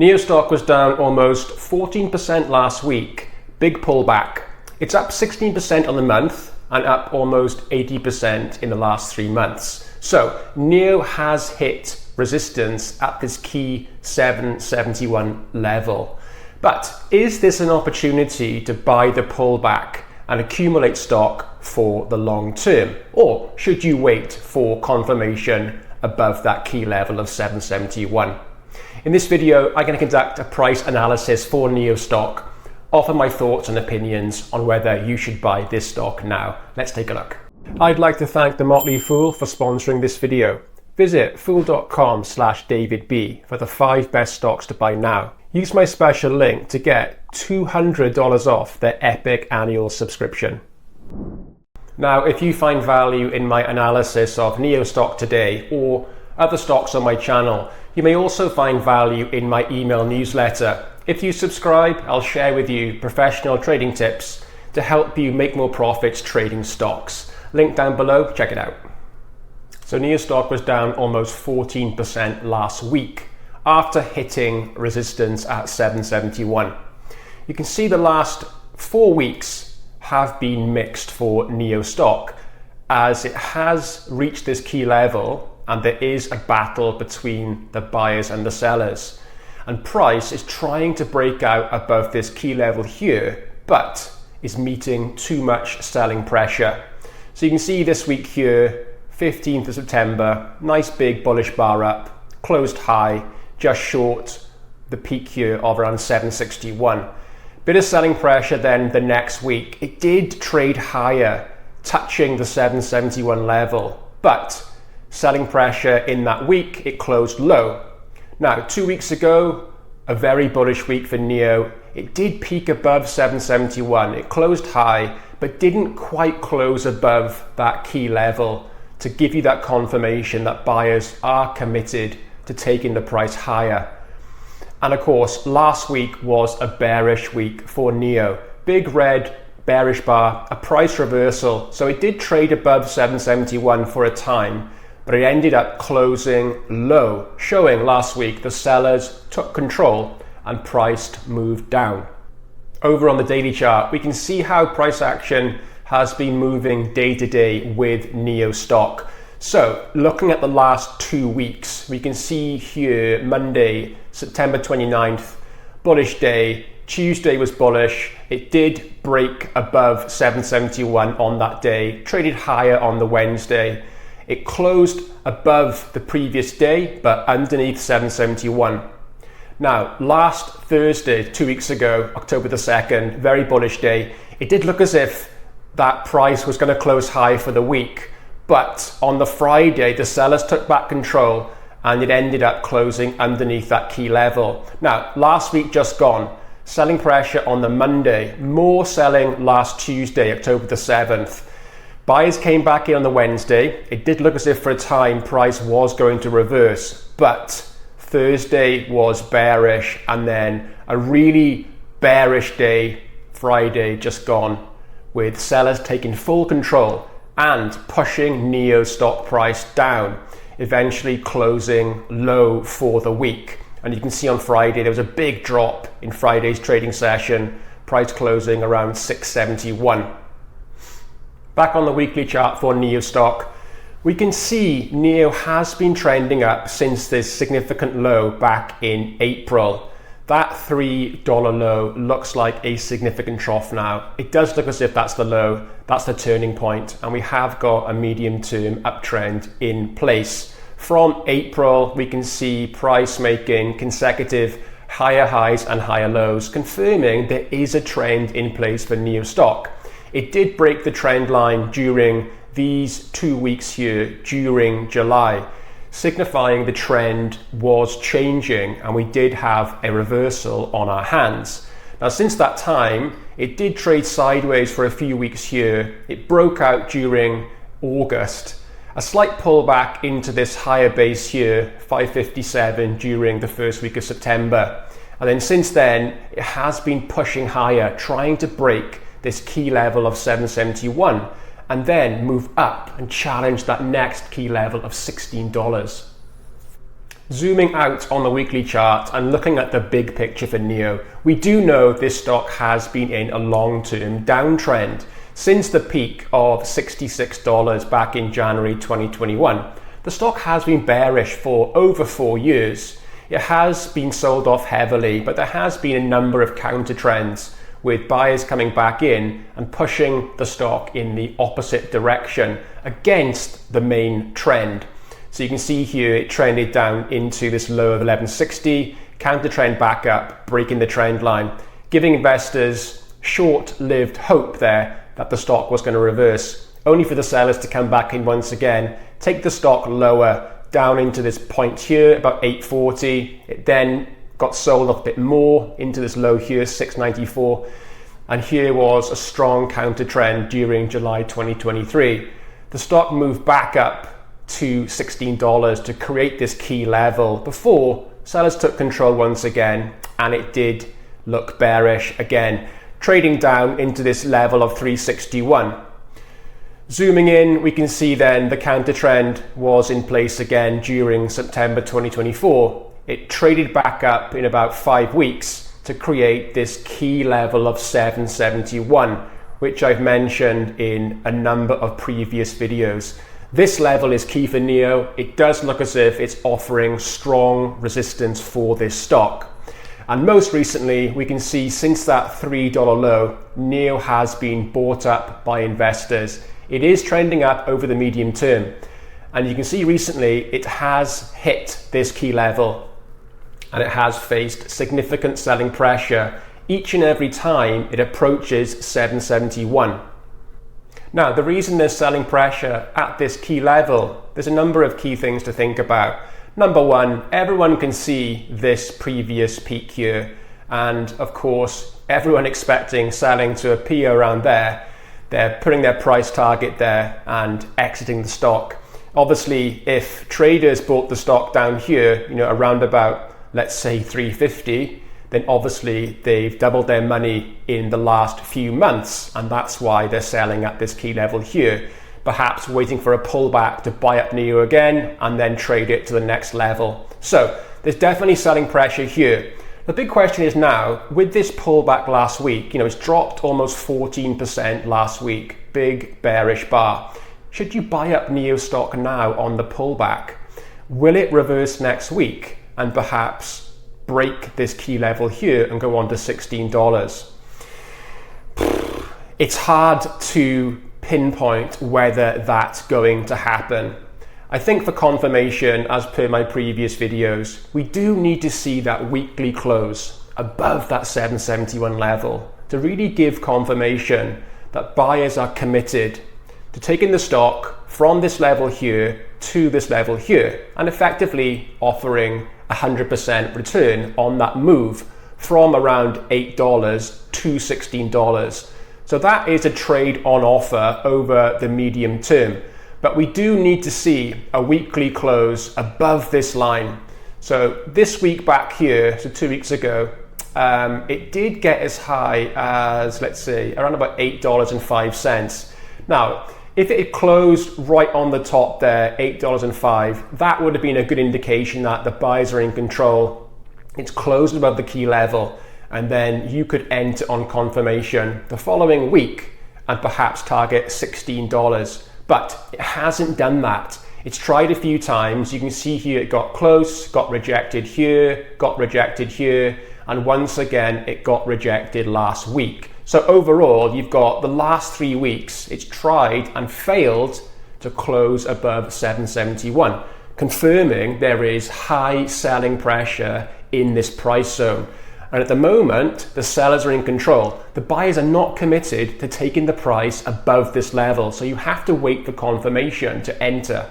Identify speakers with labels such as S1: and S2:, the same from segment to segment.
S1: NIO stock was down almost 14% last week, big pullback. It's up 16% on the month and up almost 80% in the last 3 months. So NIO has hit resistance at this key 771 level. But is this an opportunity to buy the pullback and accumulate stock for the long term? Or should you wait for confirmation above that key level of 771? In this video, I'm going to conduct a price analysis for NIO stock, offer my thoughts and opinions on whether you should buy this stock now. Let's take a look. I'd like to thank The Motley Fool for sponsoring this video. Visit fool.com/DavidB for the 5 best stocks to buy now. Use my special link to get $200 off their epic annual subscription. Now, if you find value in my analysis of NIO stock today or other stocks on my channel, you may also find value in my email newsletter. If you subscribe, I'll share with you professional trading tips to help you make more profits trading stocks. Link down below, check it out. So NIO stock was down almost 14% last week after hitting resistance at 771. You can see the last 4 weeks have been mixed for NIO stock as it has reached this key level and there is a battle between the buyers and the sellers. And price is trying to break out above this key level here, but is meeting too much selling pressure. So you can see this week here, 15th of September, nice big bullish bar up, closed high, just short the peak here of around 761. Bit of selling pressure then the next week. It did trade higher, touching the 771 level, but selling pressure in that week, it closed low. Now, 2 weeks ago, a very bullish week for NIO. It did peak above 771. It closed high, but didn't quite close above that key level to give you that confirmation that buyers are committed to taking the price higher. And of course, last week was a bearish week for NIO. Big red bearish bar, a price reversal. So it did trade above 771 for a time, but it ended up closing low, showing last week the sellers took control and price moved down. Over on the daily chart, we can see how price action has been moving day to day with NIO stock. So looking at the last 2 weeks, we can see here Monday, September 29th, bullish day. Tuesday was bullish. It did break above 771 on that day, traded higher on the Wednesday. It closed above the previous day, but underneath 771. Now, last Thursday, 2 weeks ago, October the 2nd, very bullish day. It did look as if that price was going to close high for the week. But on the Friday, the sellers took back control and it ended up closing underneath that key level. Now, last week just gone, selling pressure on the Monday, more selling last Tuesday, October the 7th. Buyers came back in on the Wednesday. It did look as if for a time price was going to reverse, but Thursday was bearish and then a really bearish day, Friday just gone, with sellers taking full control and pushing NIO stock price down, eventually closing low for the week. And you can see on Friday there was a big drop in Friday's trading session, price closing around 671. Back on the weekly chart for NIO stock, we can see NIO has been trending up since this significant low back in April. That $3 low looks like a significant trough now. It does look as if that's the low, that's the turning point, and we have got a medium-term uptrend in place. From April, we can see price making consecutive higher highs and higher lows, confirming there is a trend in place for NIO stock. It did break the trend line during these 2 weeks here during July, signifying the trend was changing and we did have a reversal on our hands. Now, since that time, it did trade sideways for a few weeks here. It broke out during August, a slight pullback into this higher base here, 557 during the first week of September. And then since then, it has been pushing higher, trying to break this key level of 771 and then move up and challenge that next key level of $16. Zooming out on the weekly chart and looking at the big picture for NIO, we do know this stock has been in a long-term downtrend. Since the peak of $66 back in January 2021, the stock has been bearish for over 4 years. It has been sold off heavily, but there has been a number of counter trends with buyers coming back in and pushing the stock in the opposite direction against the main trend. So you can see here it trended down into this low of 1160, counter trend back up, breaking the trend line, giving investors short-lived hope there that the stock was going to reverse, only for the sellers to come back in once again, take the stock lower down into this point here, about 840. It then got sold off a bit more into this low here, 694. And here was a strong counter trend during July 2023. The stock moved back up to $16 to create this key level before sellers took control once again, and it did look bearish again, trading down into this level of 361. Zooming in, we can see then the counter trend was in place again during September 2024. It traded back up in about 5 weeks to create this key level of 771, which I've mentioned in a number of previous videos. This level is key for NIO. It does look as if it's offering strong resistance for this stock. And most recently, we can see since that $3 low, NIO has been bought up by investors. It is trending up over the medium term. And you can see recently it has hit this key level and it has faced significant selling pressure each and every time it approaches 771. Now, the reason there's selling pressure at this key level, there's a number of key things to think about. Number one, everyone can see this previous peak here. And of course, everyone expecting selling to appear around there. They're putting their price target there and exiting the stock. Obviously, if traders bought the stock down here, around about, let's say 350, then obviously they've doubled their money in the last few months, and that's why they're selling at this key level here, perhaps waiting for a pullback to buy up NIO again and then trade it to the next level. So there's definitely selling pressure here. The big question is now, with this pullback last week, it's dropped almost 14% last week, big bearish bar. Should you buy up NIO stock now on the pullback? Will it reverse next week and perhaps break this key level here and go on to $16? It's hard to pinpoint whether that's going to happen. I think for confirmation, as per my previous videos, we do need to see that weekly close above that 771 level to really give confirmation that buyers are committed to taking the stock from this level here to this level here and effectively offering 100% return on that move from around $8 to $16. So that is a trade on offer over the medium term. But we do need to see a weekly close above this line. So this week back here, so 2 weeks ago, it did get as high as, let's say, around about $8.05. Now, if it had closed right on the top there, $8.05, that would have been a good indication that the buyers are in control. It's closed above the key level, and then you could enter on confirmation the following week and perhaps target $16. But it hasn't done that. It's tried a few times. You can see here it got close, got rejected here, and once again it got rejected last week. So overall, you've got the last 3 weeks, it's tried and failed to close above 771, confirming there is high selling pressure in this price zone. And at the moment, the sellers are in control. The buyers are not committed to taking the price above this level. So you have to wait for confirmation to enter.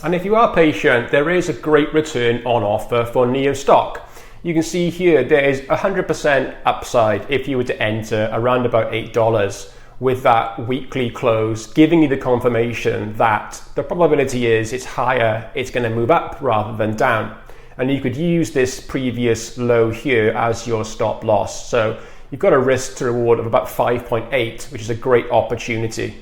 S1: And if you are patient, there is a great return on offer for NIO stock. You can see here there is 100% upside if you were to enter around about $8 with that weekly close, giving you the confirmation that the probability is it's higher, it's going to move up rather than down. And you could use this previous low here as your stop loss. So you've got a risk to reward of about 5.8, which is a great opportunity.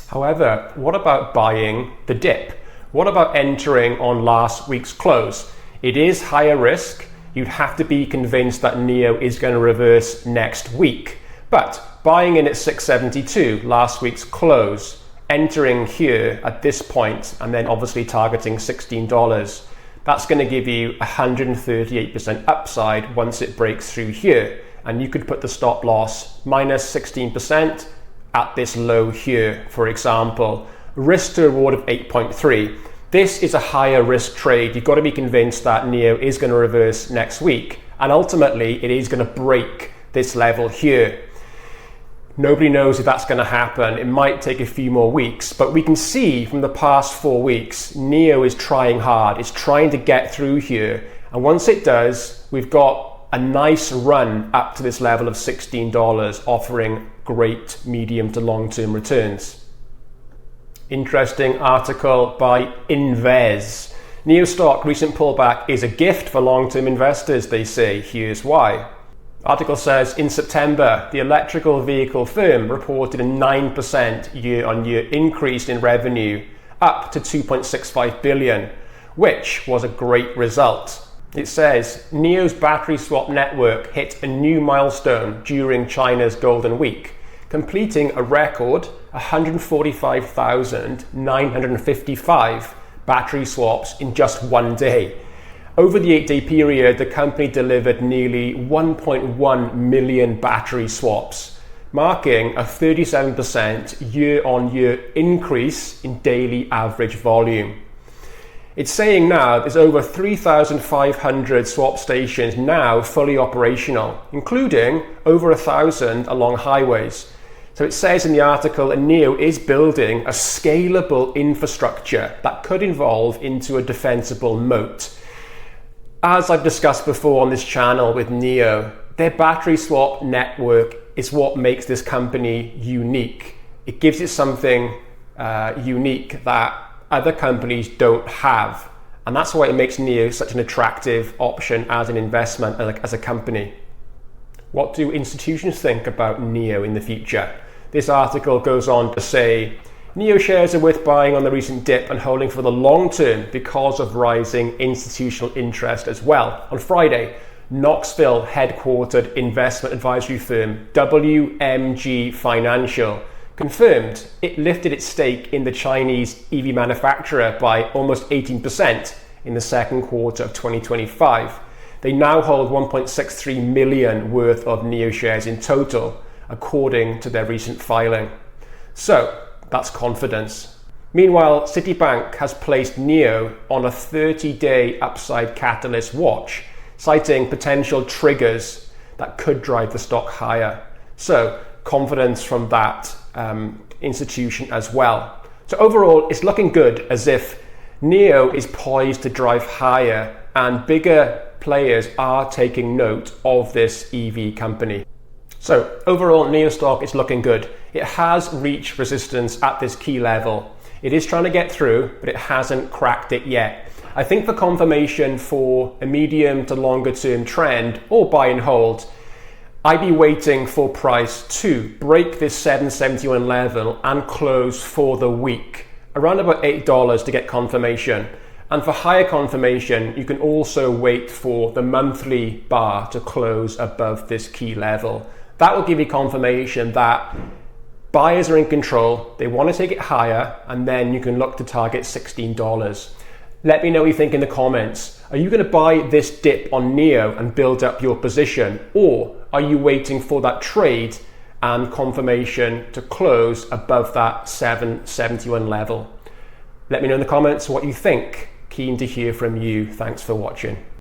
S1: However, what about buying the dip? What about entering on last week's close? It is higher risk. You'd have to be convinced that NIO is going to reverse next week. But buying in at 672, last week's close, entering here at this point, and then obviously targeting $16, that's going to give you 138% upside once it breaks through here. And you could put the stop loss minus 16% at this low here, for example. Risk to reward of 8.3. This is a higher risk trade. You've got to be convinced that NIO is going to reverse next week. And ultimately, it is going to break this level here. Nobody knows if that's going to happen. It might take a few more weeks, but we can see from the past 4 weeks, NIO is trying hard. It's trying to get through here. And once it does, we've got a nice run up to this level of $16, offering great medium to long-term returns. Interesting article by Invez. NIO stock recent pullback is a gift for long-term investors, they say. Here's why. Article says, in September, the electrical vehicle firm reported a 9% year-on-year increase in revenue, up to $2.65 billion, which was a great result. It says, NIO's battery swap network hit a new milestone during China's Golden Week, completing a record 145,955 battery swaps in just one day. Over the 8-day period, the company delivered nearly 1.1 million battery swaps, marking a 37% year-on-year increase in daily average volume. It's saying now there's over 3,500 swap stations now fully operational, including over 1,000 along highways. So it says in the article that NIO is building a scalable infrastructure that could evolve into a defensible moat. As I've discussed before on this channel with NIO, their battery swap network is what makes this company unique. It gives it something unique that other companies don't have. And that's why it makes NIO such an attractive option as an investment, as a company. What do institutions think about NIO in the future? This article goes on to say, NIO shares are worth buying on the recent dip and holding for the long term because of rising institutional interest as well. On Friday, Knoxville headquartered investment advisory firm WMG Financial confirmed it lifted its stake in the Chinese EV manufacturer by almost 18% in the second quarter of 2025. They now hold 1.63 million worth of NIO shares in total, according to their recent filing. So, that's confidence. Meanwhile, Citibank has placed NIO on a 30-day upside catalyst watch, citing potential triggers that could drive the stock higher. So, confidence from that institution as well. So overall, it's looking good, as if NIO is poised to drive higher and bigger players are taking note of this EV company. So overall, NIO stock is looking good. It has reached resistance at this key level. It is trying to get through, but it hasn't cracked it yet. I think for confirmation for a medium to longer term trend or buy and hold, I'd be waiting for price to break this 771 level and close for the week, around about $8 to get confirmation. And for higher confirmation, you can also wait for the monthly bar to close above this key level. That will give you confirmation that buyers are in control, they want to take it higher, and then you can look to target $16. Let me know what you think in the comments. Are you going to buy this dip on NIO and build up your position? Or are you waiting for that trade and confirmation to close above that 771 level? Let me know in the comments what you think. Keen to hear from you. Thanks for watching.